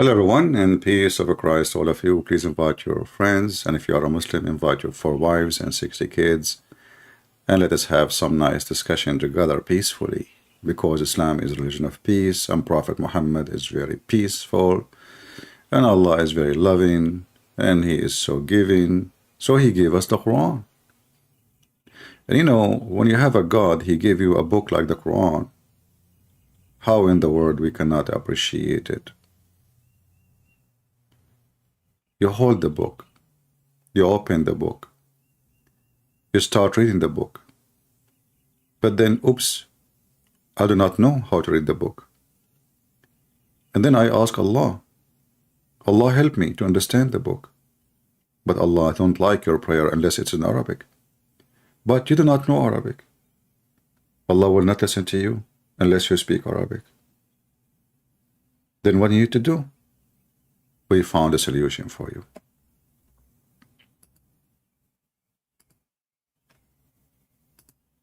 Hello everyone, and peace of Christ, all of you. Please invite your friends, and if you are a Muslim, invite your 4 wives and 60 kids, and let us have some nice discussion together peacefully, because Islam is a religion of peace, and Prophet Muhammad is very peaceful, and Allah is very loving, and He is so giving, so He gave us the Quran. And you know, when you have a God, He gave you a book like the Quran. How in the world we cannot appreciate it? You hold the book, you open the book, you start reading the book, but then, oops, I do not know how to read the book. And then I ask Allah, Allah help me to understand the book. But Allah, I don't like your prayer unless it's in Arabic. But you do not know Arabic. Allah will not listen to you unless you speak Arabic. Then what do you need to do? We found a solution for you.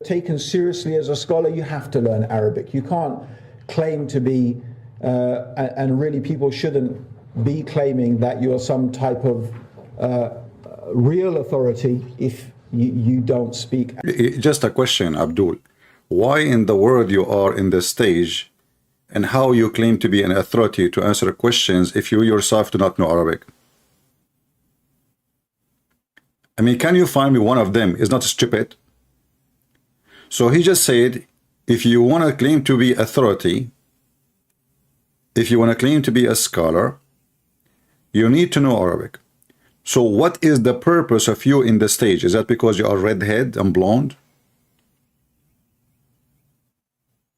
Taken seriously as a scholar, you have to learn Arabic. You can't claim to be, and really people shouldn't be claiming that you're some type of real authority if you don't speak. Just a question, Abdul. Why in the world you are in this stage, and how you claim to be an authority to answer questions if you yourself do not know Arabic? I mean, can you find me one of them is not stupid? So he just said, if you want to claim to be authority, if you want to claim to be a scholar, you need to know Arabic. So what is the purpose of you in the stage? Is that because you are redhead and blonde?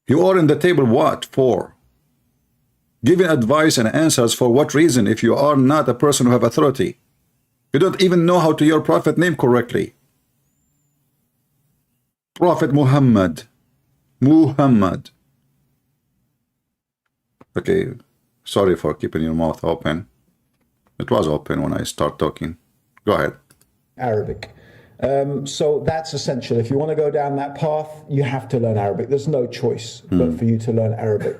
You are in the table what for? Giving advice and answers for what reason if you are not a person who have authority? You don't even know how to your prophet name correctly. Prophet Muhammad. Muhammad. Okay, sorry for keeping your mouth open. It was open when I start talking. Go ahead. Arabic. So that's essential. If you want to go down that path, you have to learn Arabic. There's no choice but for you to learn Arabic.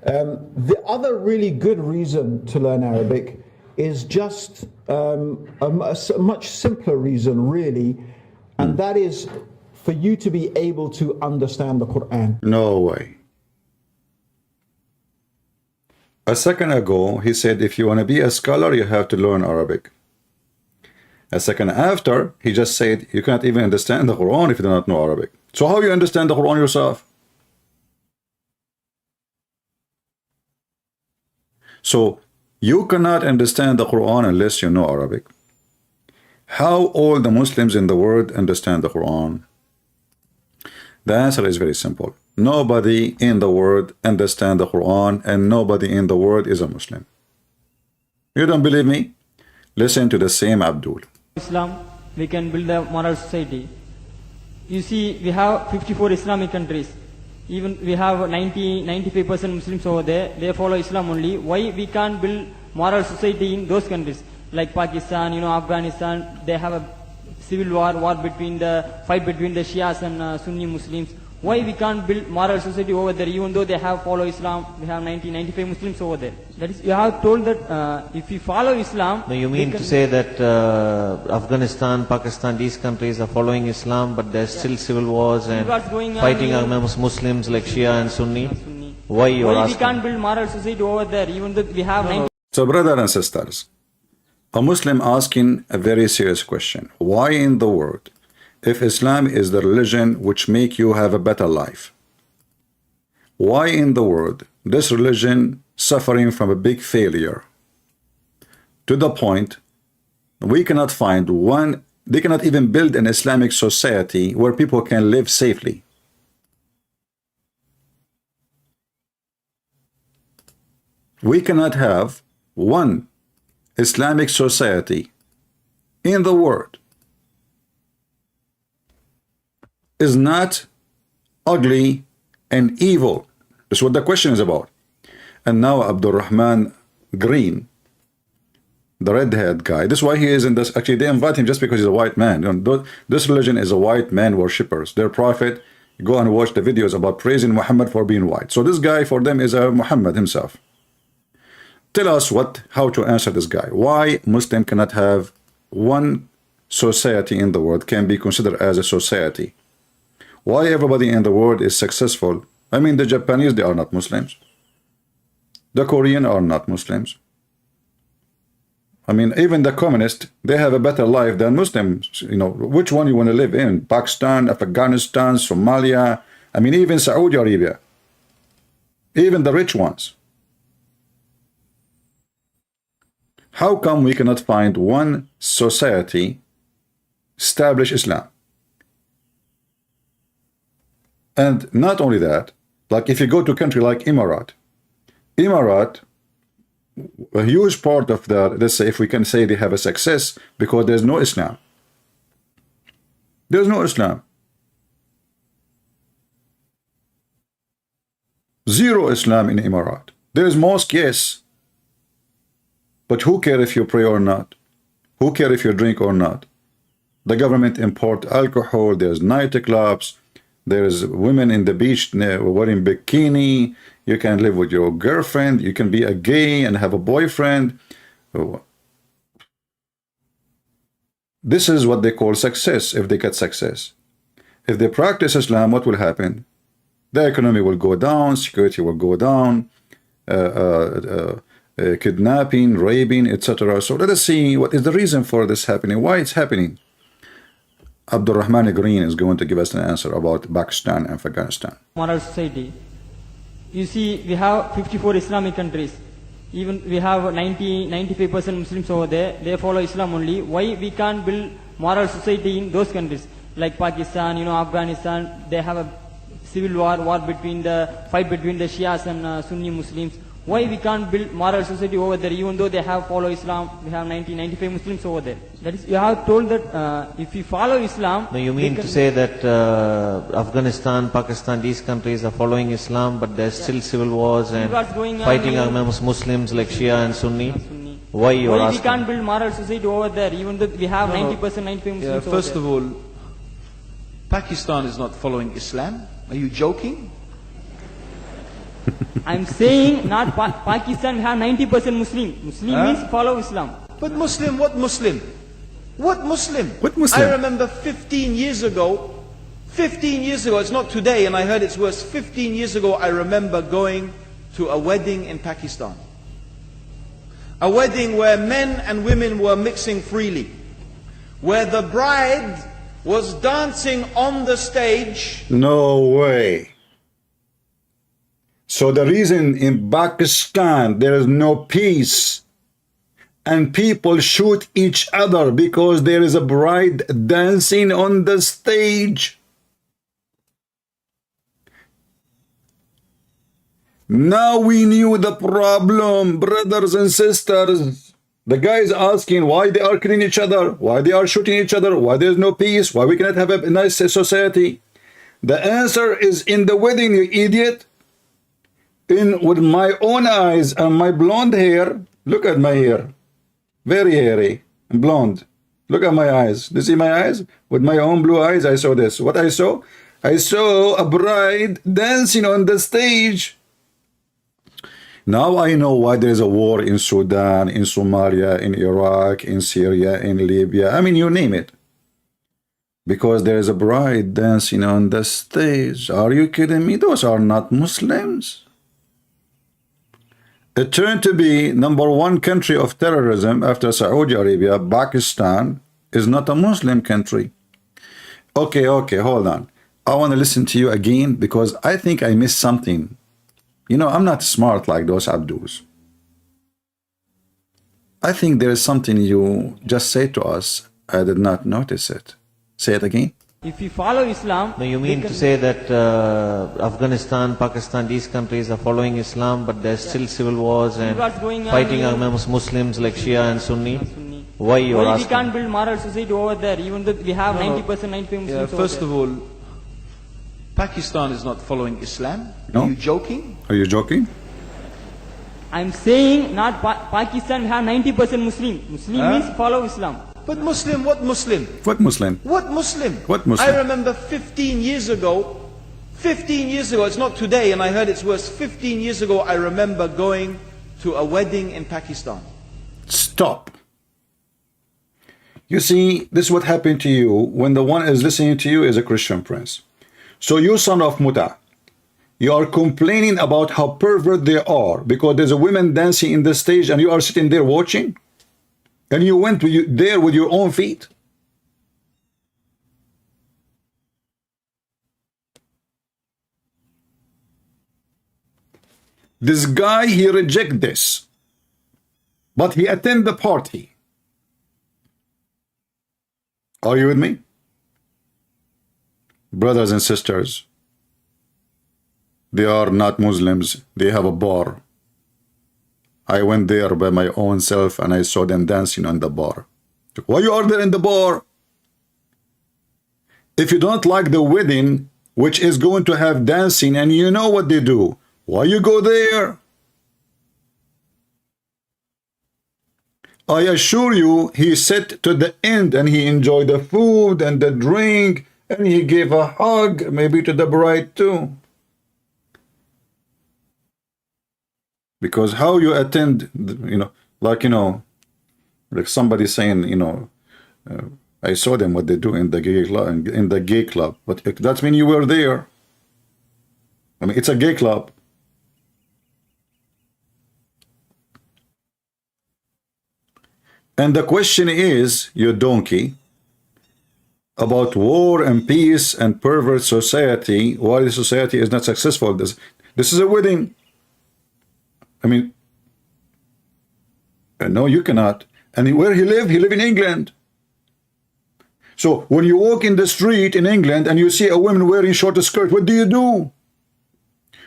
The other really good reason to learn Arabic is just a much simpler reason, really, and that is for you to be able to understand the Quran. No way. A second ago, he said if you want to be a scholar, you have to learn Arabic. A second after, he just said you can't even understand the Quran if you do not know Arabic. So how you understand the Quran yourself? So you cannot understand the Quran unless you know Arabic. How all the Muslims in the world understand the Quran? The answer is very simple. Nobody in the world understands the Quran, and nobody in the world is a Muslim. You don't believe me? Listen to the same Abdul. Islam, we can build a moral society. You see, we have 54 Islamic countries. Even we have 95% Muslims over there. They follow Islam only. Why we can't build moral society in those countries? Like Pakistan, Afghanistan, they have a civil war between fight between the Shias and Sunni Muslims. Why we can't build moral society over there, even though they have follow Islam? We have 95 Muslims over there. That is, you have told that if we follow Islam... No, you mean to say that Afghanistan, Pakistan, these countries are following Islam, but there's still civil wars and fighting amongst Muslims like Shia and Sunni? Why you are asking? We can't build moral society over there, even though we have... So brothers and sisters, a Muslim asking a very serious question. Why in the world, if Islam is the religion which make you have a better life, why in the world this religion suffering from a big failure to the point we cannot find one, they cannot even build an Islamic society where people can live safely? We cannot have one Islamic society in the world is not ugly and evil. That's what the question is about. And now Abdul Rahman Green, the redhead guy, this is why he is in this. Actually, they invite him just because he's a white man. This religion is a white man worshippers. Their prophet, go and watch the videos about praising Muhammad for being white. So this guy for them is a Muhammad himself. tell us how to answer this guy. Why Muslim cannot have one society in the world, can be considered as a society? Why everybody in the world is successful? I mean, the Japanese, they are not Muslims. The Korean are not Muslims. I mean, even the communists, they have a better life than Muslims. You know, which one you want to live in? Pakistan, Afghanistan, Somalia, I mean, even Saudi Arabia. Even the rich ones. How come we cannot find one society establish Islam? And not only that, like if you go to a country like Emirat, a huge part of the, let's say, if we can say they have a success, because there's no Islam. There's no Islam. Zero Islam in Emirat. There is mosque, yes. But who cares if you pray or not? Who cares if you drink or not? The government import alcohol, there's nightclubs, there's women in the beach wearing bikini, you can live with your girlfriend, you can be a gay and have a boyfriend. This is what they call success, if they get success. If they practice Islam, what will happen? The economy will go down, security will go down, kidnapping, raping, etc. So let us see what is the reason for this happening, why it's happening. Abdul Rahman Green is going to give us an answer about Pakistan and Afghanistan. Moral society. You see, we have 54 Islamic countries. Even we have 95% Muslims over there. They follow Islam only. Why we can't build moral society in those countries? Like Pakistan, you know, Afghanistan, they have a civil war between the fight between the Shias and Sunni Muslims. Why we can't build moral society over there, even though they have follow Islam? We have 95 Muslims over there. That is, you have told that if we follow Islam. No, you mean to say that Afghanistan, Pakistan, these countries are following Islam, but there's still civil wars and fighting amongst Muslims like Shia and Sunni? Why you are asking? We can't build moral society over there, even though we have 90%, 95 Muslims over there? First of all, Pakistan is not following Islam. Are you joking? I'm saying not Pakistan, we have 90% Muslim. Muslim means follow Islam. But Muslim, what Muslim? What Muslim? What Muslim? I remember 15 years ago, it's not today, and I heard it's worse. 15 years ago, I remember going to a wedding in Pakistan. A wedding where men and women were mixing freely. Where the bride was dancing on the stage. No way. So the reason in Pakistan there is no peace and people shoot each other because there is a bride dancing on the stage. Now we knew the problem, brothers and sisters. The guy is asking why they are killing each other, why they are shooting each other, why there is no peace, why we cannot have a nice society. The answer is in the wedding, you idiot. With my own eyes and my blonde hair, look at my hair, very hairy and blonde. Look at my eyes. Do you see my eyes? With my own blue eyes, I saw this. What I saw? I saw a bride dancing on the stage. Now I know why there is a war in Sudan, in Somalia, in Iraq, in Syria, in Libya. I mean, you name it. Because there is a bride dancing on the stage. Are you kidding me? Those are not Muslims. It turned to be #1 country of terrorism after Saudi Arabia. Pakistan is not a Muslim country. Okay, hold on. I want to listen to you again because I think I missed something. You know, I'm not smart like those Abdus. I think there is something you just said to us. I did not notice it. Say it again. If we follow Islam... No, you mean to say that Afghanistan, Pakistan, these countries are following Islam, but there's still civil wars and fighting amongst Muslims like Shia and Sunni? Why you are asking? We can't build moral society over there, even though we have 90%, 95 Muslims over there. First of all, Pakistan is not following Islam. No. Are you joking? Are you joking? I'm saying not Pakistan, we have 90% Muslim. Muslim means follow Islam. But Muslim, what Muslim? What Muslim? What Muslim? What Muslim? I remember 15 years ago, it's not today, and I heard it's worse. 15 years ago, I remember going to a wedding in Pakistan. Stop. You see, this is what happened to you when the one is listening to you is a Christian prince. So you son of Muta, you are complaining about how pervert they are because there's a woman dancing in the stage and you are sitting there watching? And you went there with your own feet? This guy, he reject this, but he attend the party. Are you with me? Brothers and sisters, they are not Muslims. They have a bar. I went there by my own self and I saw them dancing on the bar. Why you are there in the bar? If you don't like the wedding, which is going to have dancing, and you know what they do, why you go there? I assure you, he sat to the end and he enjoyed the food and the drink and he gave a hug, maybe to the bride too. Because how you attend, like somebody saying, I saw them what they do in the gay club, but that means you were there. I mean, it's a gay club. And the question is, you donkey, about war and peace and pervert society, why the society is not successful. This is a wedding. I mean, no, you cannot. And where he live in England. So when you walk in the street in England and you see a woman wearing short skirt, what do you do?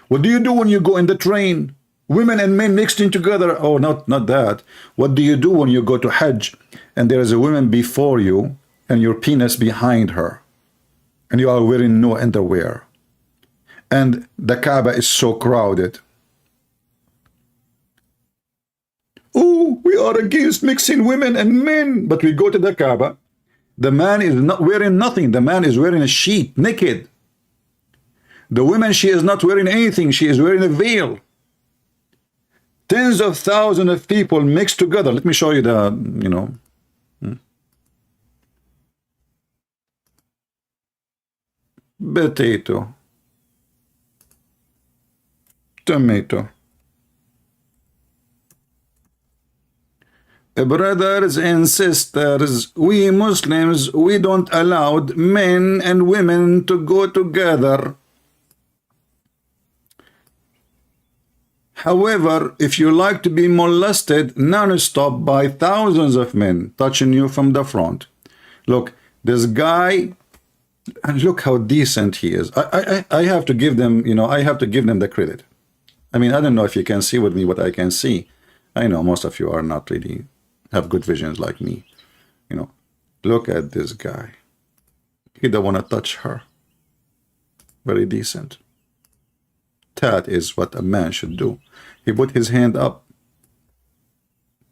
What do you do when you go in the train? Women and men mixed in together. Oh, not that. What do you do when you go to Hajj and there is a woman before you and your penis behind her and you are wearing no underwear and the Kaaba is so crowded? Oh, we are against mixing women and men, but we go to the Kaaba. The man is not wearing nothing. The man is wearing a sheet, naked. The woman, she is not wearing anything. She is wearing a veil. Tens of thousands of people mixed together. Let me show you the, Potato. Tomato. Brothers and sisters, we Muslims, we don't allow men and women to go together. However, if you like to be molested non-stop by thousands of men touching you from the front, look, this guy, and look how decent he is. I have to give them, I have to give them the credit. I mean, I don't know if you can see with me what I can see. I know most of you are not really have good visions like me. Look at this guy. He don't want to touch her. Very decent. That is what a man should do. He put his hand up,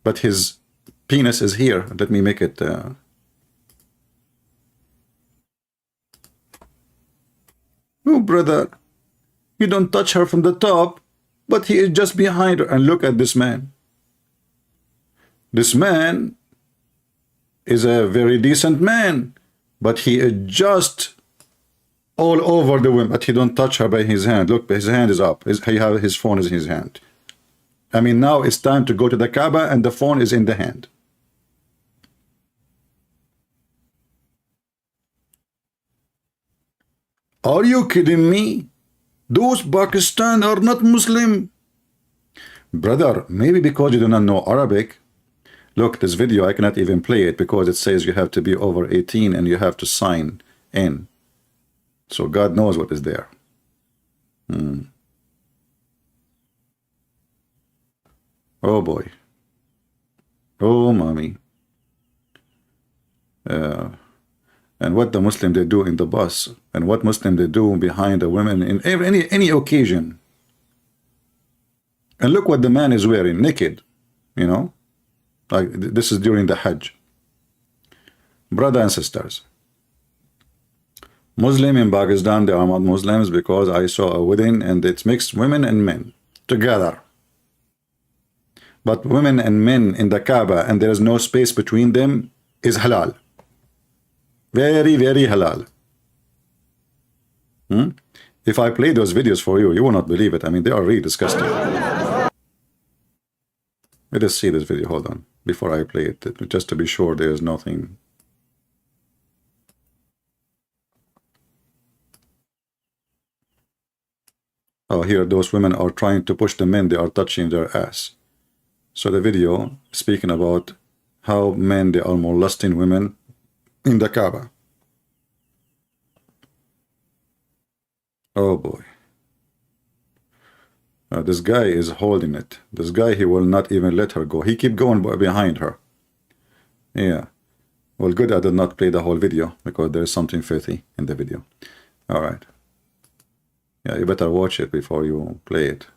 but his penis is here. Let me make it. Oh, brother, you don't touch her from the top, but he is just behind her. And look at this man. This man is a very decent man, but he is just all over the woman, but he don't touch her by his hand. Look, his hand is up. He have his phone is in his hand. I mean, now it's time to go to the Kaaba and the phone is in the hand. Are you kidding me? Those Pakistan are not Muslim. Brother, maybe because you do not know Arabic. Look, this video, I cannot even play it because it says you have to be over 18 and you have to sign in. So God knows what is there. Oh boy. Oh mommy. And what the Muslim they do in the bus, and what Muslim they do behind the women in any occasion. And look what the man is wearing, naked, like this is during the Hajj. Brothers and sisters, Muslim in Pakistan, they are not Muslims because I saw a wedding and it's mixed women and men together. but women and men in the Kaaba and there is no space between them is halal. Very, very halal. If I play those videos for you, you will not believe it. I mean, they are really disgusting. Let us see this video. Hold on. Before I play it, just to be sure there is nothing. Oh, here those women are trying to push the men. They are touching their ass. So the video speaking about how men, they are molesting women in the Kaaba. Oh boy. This guy is holding it. This guy, he will not even let her go. He keep going behind her. Yeah. Well, good I did not play the whole video because there is something filthy in the video. All right. Yeah, you better watch it before you play it.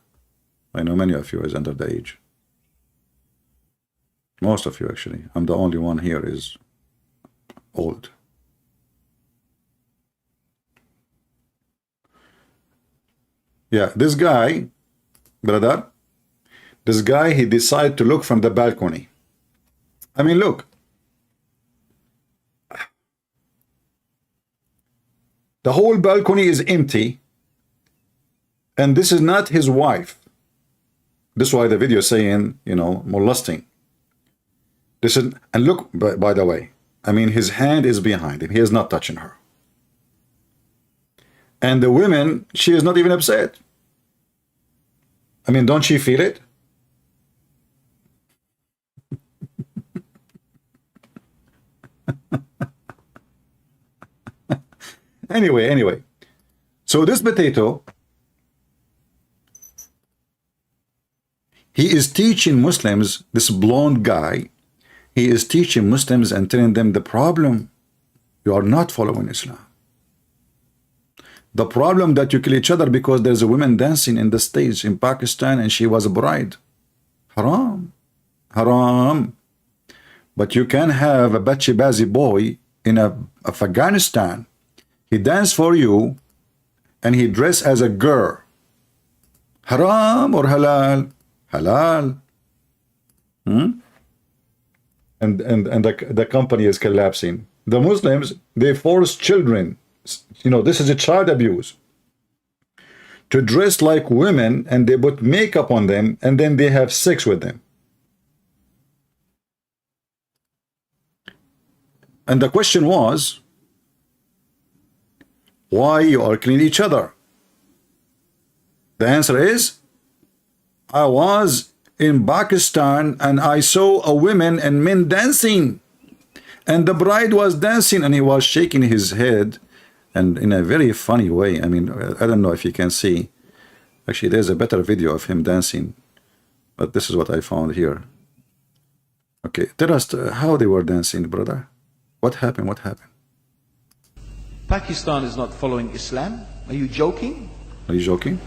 I know many of you is under the age. Most of you, actually. I'm the only one here is old. Yeah, this guy, brother, this guy, he decided to look from the balcony. I mean, look. The whole balcony is empty. And this is not his wife. This is why the video is saying, you know, molesting. This is, and look, by the way, I mean, his hand is behind him. He is not touching her. And the woman, she is not even upset. I mean, don't she feel it? Anyway. So this potato, he is teaching Muslims, this blonde guy, he is teaching Muslims and telling them the problem, you are not following Islam. The problem that you kill each other because there's a woman dancing in the stage in Pakistan and she was a bride. Haram. Haram. But you can have a bachi-bazi boy in Afghanistan. He dance for you and he dress as a girl. Haram or halal? Halal. And the company is collapsing. The Muslims, they force children, you know, this is a child abuse, to dress like women, and they put makeup on them and then they have sex with them. And the question was, why you are killing each other? The answer is, I was in Pakistan and I saw a women and men dancing, and the bride was dancing and he was shaking his head and in a very funny way. I mean, I don't know if you can see. Actually, there's a better video of him dancing, but this is what I found here. Okay, tell us how they were dancing, brother. What happened? What happened? Pakistan is not following Islam. Are you joking? Are you joking?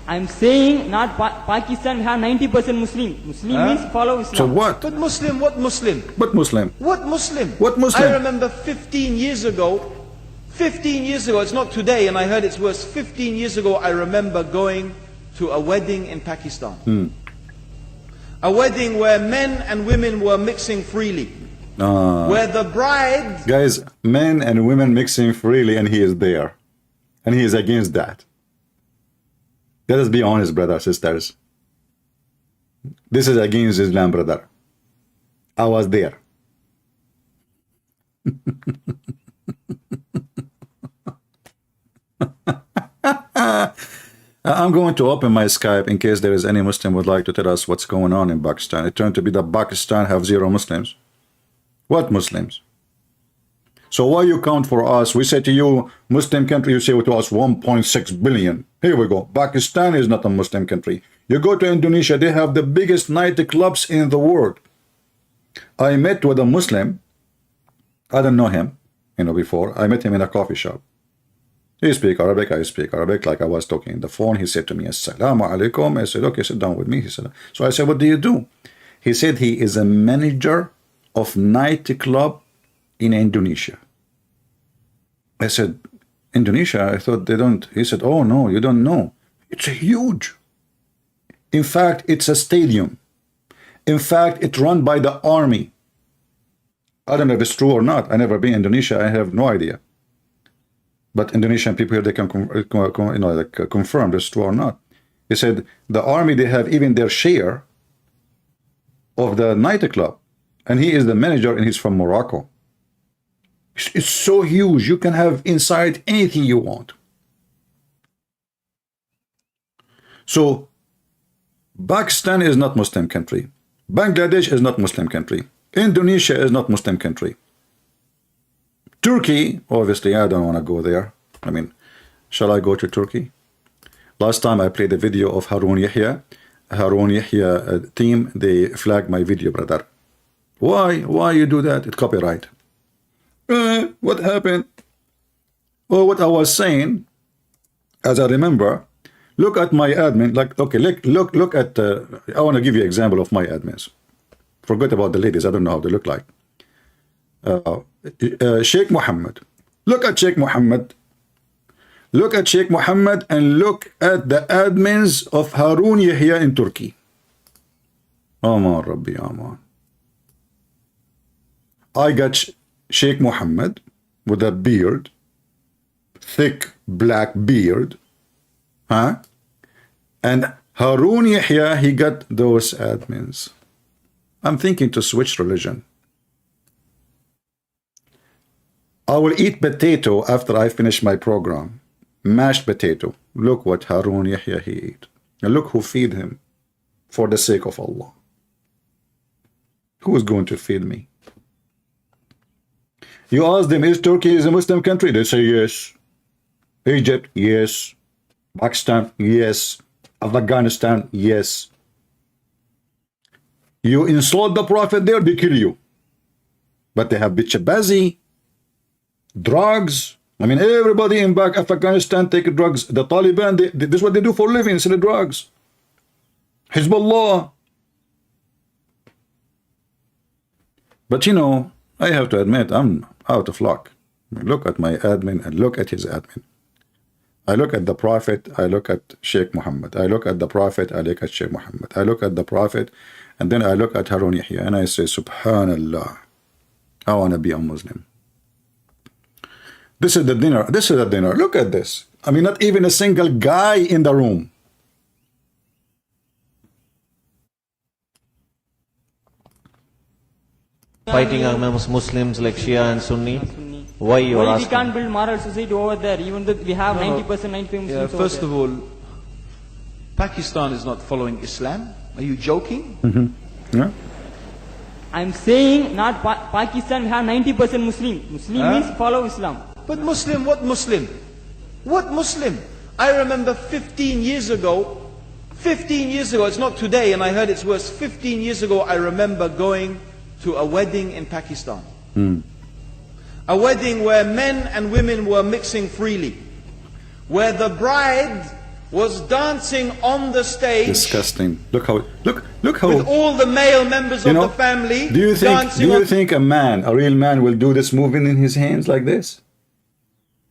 I'm saying not Pakistan, we have 90% Muslim. Muslim means follow Islam. So what? But Muslim, what Muslim? What Muslim? What Muslim? What Muslim? I remember 15 years ago, it's not today, and I heard it's worse. 15 years ago, I remember going to a wedding in Pakistan. A wedding where men and women were mixing freely. Where the bride... Guys, men and women mixing freely, and he is there. And he is against that. Let us be honest, brothers, sisters. This is against Islam, brother. I was there. I'm going to open my Skype in case there is any Muslim would like to tell us what's going on in Pakistan. It turned to be that Pakistan have 0 Muslims. What Muslims? So why you count for us? We say to you, Muslim country, you say to us 1.6 billion. Here we go. Pakistan is not a Muslim country. You go to Indonesia, they have the biggest nightclubs in the world. I met with a Muslim. I don't know him, you know, before. I met him in a coffee shop. He speak Arabic, I speak Arabic, like I was talking on the phone. He said to me, Assalamu alaikum. I said, okay, sit down with me. He said, so I said, what do you do? He said he is a manager of nightclub in Indonesia. I said, Indonesia? I thought they don't. He said, oh no, you don't know. It's huge. In fact, it's a stadium. In fact, it's run by the army. I don't know if it's true or not. I never been in Indonesia. I have no idea. But Indonesian people here, they can confirm this is true or not. He said the army, they have even their share of the nightclub, and he is the manager, and he's from Morocco. It's so huge. You can have inside anything you want. So Pakistan is not Muslim country. Bangladesh is not Muslim country. Indonesia is not Muslim country. Turkey, obviously, I don't want to go there. I mean, shall I go to Turkey? Last time I played a video of Harun Yahya. Harun Yahya team, they flagged my video, brother. Why? Why you do that? It's copyright. What happened? Well, what I was saying, as I remember, look at my admin. Like, okay, look at. I want to give you an example of my admins. Forget about the ladies. I don't know how they look like. Sheikh Mohammed. Look at Sheikh Mohammed. Look at Sheikh Mohammed and look at the admins of Harun Yahya in Turkey. Aman Rabbi Aman. I got Sheikh Mohammed with a beard, thick black beard, huh? And Harun Yahya, he got those admins. I'm thinking to switch religion. I will eat potato after I finish my program. Mashed potato. Look what Harun Yahya he ate. And look who feed him for the sake of Allah. Who is going to feed me? You ask them, is Turkey is a Muslim country? They say yes. Egypt, yes. Pakistan, yes. Afghanistan, yes. You insult the Prophet there, they kill you. But they have bitchabazi, drugs. I mean, everybody in Afghanistan take drugs. The Taliban, this is what they do for a living, sell drugs. Hezbollah. But you know, I have to admit, I'm out of luck. Look at my admin and look at his admin. I look at the Prophet, I look at Sheikh Mohammed. I look at the Prophet, I look at Sheikh Mohammed. I look at the Prophet, and then I look at Harun Yahya, and I say, Subhanallah, I want to be a Muslim. This is the dinner. This is the dinner. Look at this. I mean, not even a single guy in the room. Fighting amongst Muslims like Shia and Sunni. Why you are asking? We can't build moral society over there, even though we have 90%, 95 Muslims over First there. of all, Pakistan is not following Islam. Are you joking? Yeah. I'm saying not Pakistan, we have 90% Muslim. Muslim means follow Islam. But Muslim, what Muslim? What Muslim? I remember 15 years ago, it's not today, and I heard it's worse. 15 years ago, I remember going to a wedding in Pakistan. A wedding where men and women were mixing freely. Where the bride was dancing on the stage. Disgusting. Look how with all the male members of the family. Do you think a man, a real man, will do this moving in his hands like this?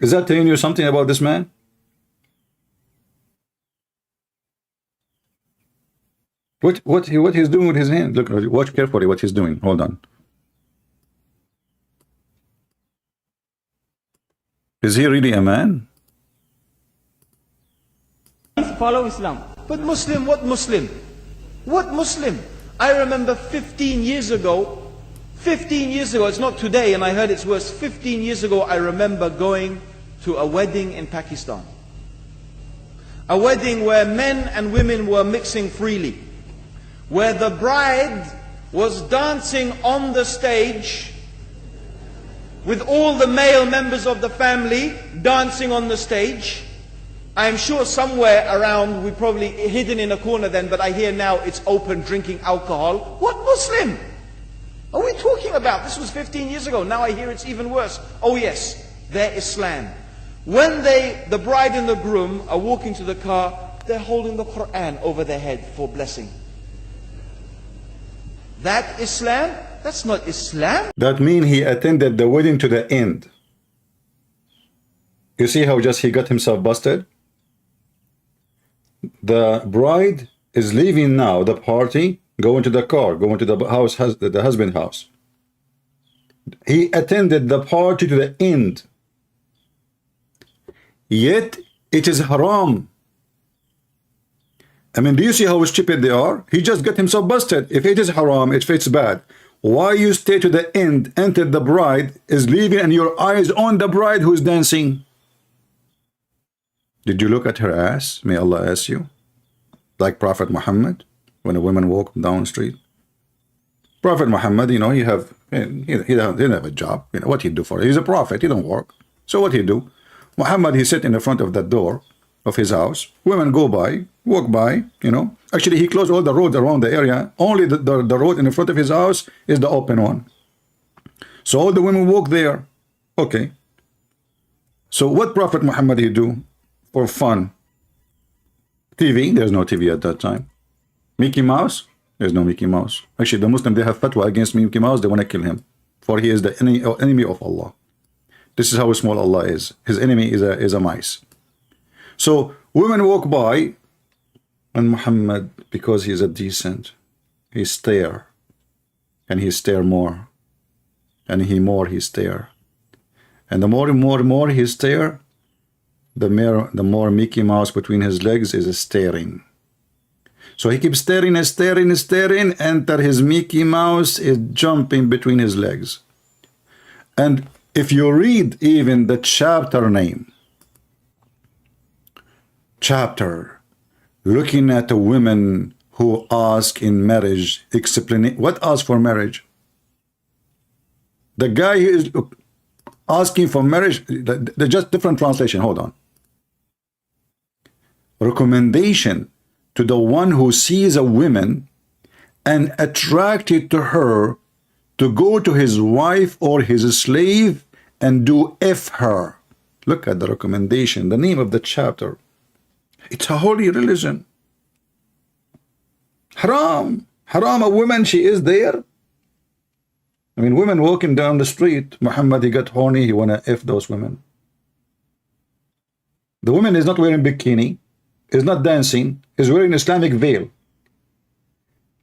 Is that telling you something about this man? What he's doing with his hand? Look, watch carefully what he's doing. Hold on. Is he really a man? Follow Islam. But Muslim, what Muslim? What Muslim? I remember 15 years ago, it's not today, and I heard it's worse. 15 years ago, I remember going to a wedding in Pakistan. A wedding where men and women were mixing freely. Where the bride was dancing on the stage with all the male members of the family dancing on the stage. I'm sure somewhere around, we probably hidden in a corner then, but I hear now it's open drinking alcohol. What Muslim are we talking about? This was 15 years ago. Now I hear it's even worse. Oh yes, their Islam. When the bride and the groom are walking to the car, they're holding the Quran over their head for blessing. That Islam? That's not Islam. That means he attended the wedding to the end. You see how just he got himself busted? The bride is leaving now the party, go into the car, go into the house, the husband's house. He attended the party to the end. Yet it is haram. I mean, do you see how stupid they are? He just got himself busted. If it is haram, if it's bad, why you stay to the end until the bride is leaving and your eyes on the bride who's dancing? Did you look at her ass? May Allah ask you. Like Prophet Muhammad, when a woman walked down the street. Prophet Muhammad, you know, he didn't have a job. You know what he do for it? He's a prophet. He don't work. So what he do? Muhammad, he sit in the front of the door of his house. Women go by, walk by. You know, actually he closed all the roads around the area. Only the road in the front of his house is the open one. So all the women walk there. Okay. So what Prophet Muhammad he do for fun? TV, there's no TV at that time. Mickey Mouse, there's no Mickey Mouse. Actually, the Muslim, they have fatwa against Mickey Mouse. They want to kill him, for he is the enemy of Allah. This is how small Allah is. His enemy is a mice. So women walk by, and Muhammad, because he's a decent, he stare, and he stare more, and he stare, and the more he stare, the more Mickey Mouse between his legs is staring. So he keeps staring and staring and staring until his Mickey Mouse is jumping between his legs. And if you read even the chapter name, looking at the women who ask in marriage, explaining what ask for marriage. The guy who is asking for marriage, they're just different translation. Hold on. Recommendation to the one who sees a woman and attracted to her to go to his wife or his slave and do F her. Look at the recommendation, the name of the chapter. It's a holy religion. Haram. Haram, a woman, she is there. I mean, women walking down the street, Muhammad, he got horny, he wanna F those women. The woman is not wearing bikini, is not dancing, is wearing Islamic veil.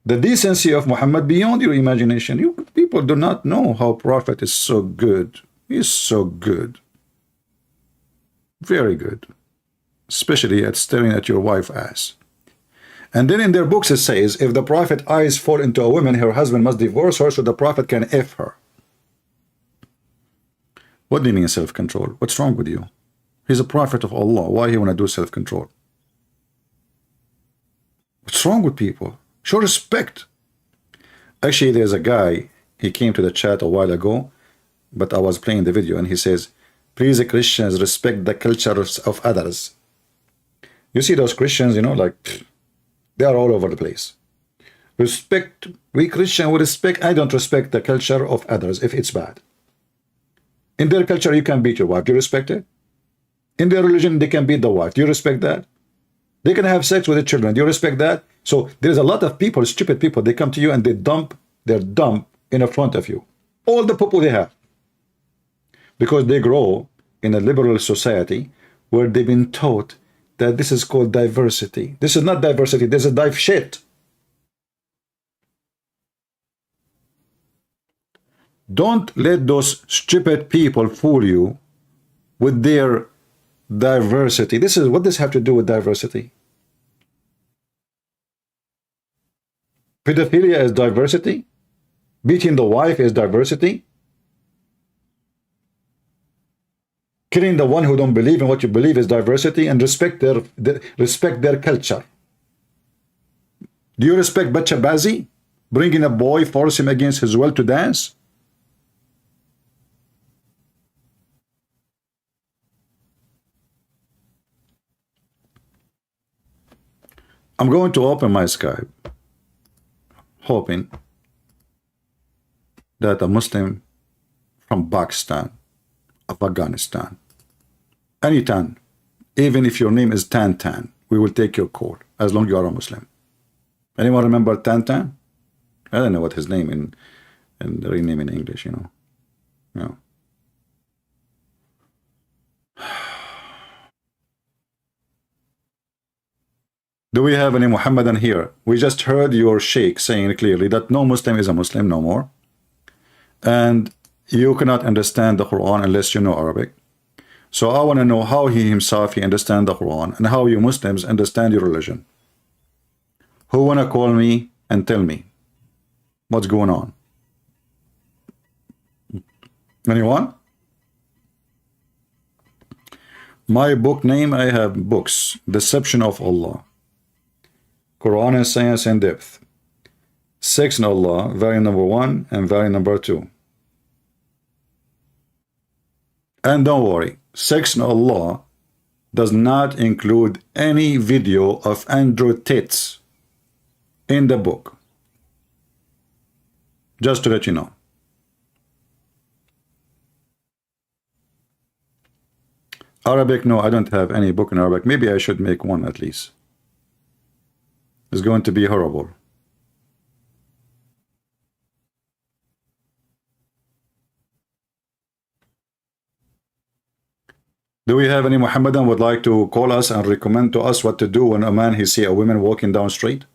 The decency of Muhammad beyond your imagination. You people do not know how Prophet is so good. He's so good. Very good. Especially at staring at your wife's ass. And then in their books it says, if the Prophet eyes fall into a woman, her husband must divorce her so the Prophet can F her. What do you mean self-control? What's wrong with you? He's a prophet of Allah. Why he want to do self-control? What's wrong with people? Show respect. Actually, there's a guy, he came to the chat a while ago, but I was playing the video, and he says, please, Christians, respect the culture of others. You see those Christians, you know, like, they are all over the place. Respect, we Christian, we respect, I don't respect the culture of others if it's bad. In their culture, you can beat your wife. Do you respect it? In their religion, they can beat the wife. Do you respect that? They can have sex with the children. Do you respect that? So there's a lot of people, stupid people, they come to you and they dump their dump in front of you. All the people they have. Because they grow in a liberal society where they've been taught that this is called diversity. This is not diversity, this is dive shit. Don't let those stupid people fool you with their diversity. This is what this have to do with diversity. Pedophilia is diversity. Beating the wife is diversity. Killing the one who don't believe in what you believe is diversity. And respect their culture. Do you respect Bachabazi? Bringing a boy, force him against his will to dance? I'm going to open my Skype, hoping that a Muslim from Pakistan, Afghanistan, any Tan, even if your name is Tan, we will take your call as long as you are a Muslim. Anyone remember Tan? I don't know what his name in the real name in English, you know. No. Do we have any Muhammadan here? We just heard your Sheikh saying clearly that no Muslim is a Muslim no more. And you cannot understand the Quran unless you know Arabic. So I want to know how he understands the Quran and how you Muslims understand your religion. Who want to call me and tell me what's going on? Anyone? My book name, I have books. Deception of Allah, Quran and Science in Depth, Sex in Allah, volume number 1 and volume number 2. And don't worry, Sex in Allah does not include any video of Andrew tits in the book. Just to let you know. Arabic, no, I don't have any book in Arabic. Maybe I should make one at least. It's going to be horrible. Do we have any Muhammadan would like to call us and recommend to us what to do when a man he see a woman walking down street?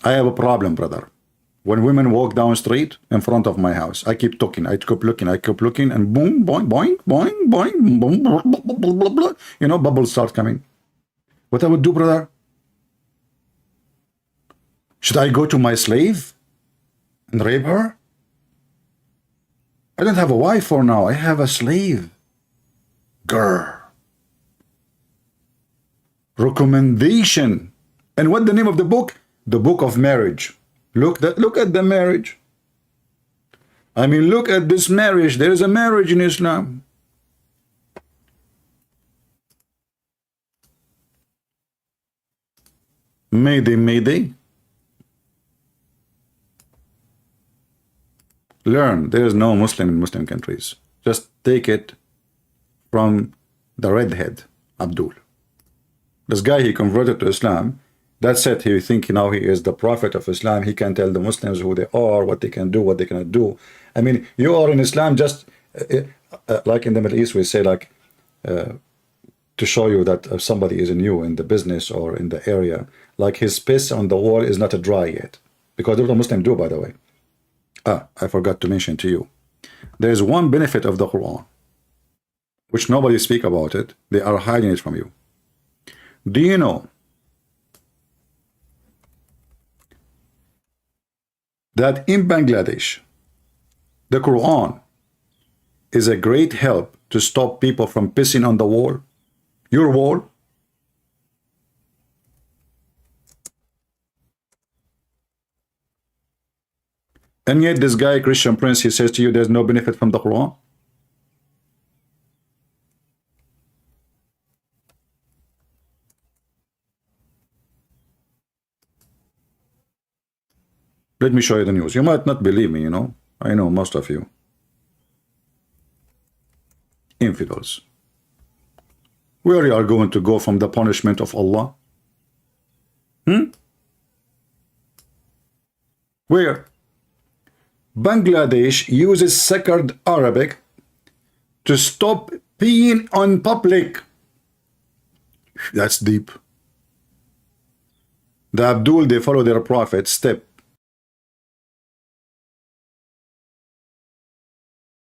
I have a problem, brother. When women walk down street in front of my house, I keep talking, I keep looking, and boom, boing, boing, boing, boing, boom, blah, blah, blah, blah, blah. You know, bubbles start coming. What I would do, brother? Should I go to my slave and rape her? I don't have a wife for now. I have a slave. Grr. Recommendation. And what the name of the book? The Book of Marriage. Look at the marriage. I mean, look at this marriage. There is a marriage in Islam. Mayday, mayday. Learn. There is no Muslim in Muslim countries. Just take it from the redhead, Abdul. This guy, he converted to Islam. That's it. He think now he is the prophet of Islam. He can tell the Muslims who they are, what they can do, what they cannot do. I mean, you are in Islam just like in the Middle East, we say like to show you that somebody is new in the business or in the area, like his piss on the wall is not dry yet. Because that's what Muslims do, by the way. I forgot to mention to you. There is one benefit of the Quran, which nobody speak about it. They are hiding it from you. Do you know that in Bangladesh, the Quran is a great help to stop people from pissing on the wall? Your wall? And yet this guy, Christian Prince, he says to you there's no benefit from the Quran? Let me show you the news. You might not believe me, you know. I know most of you. Infidels. Where you are going to go from the punishment of Allah? Where? Bangladesh uses sacred Arabic to stop peeing on public. That's deep. The Abdul, they follow their prophet step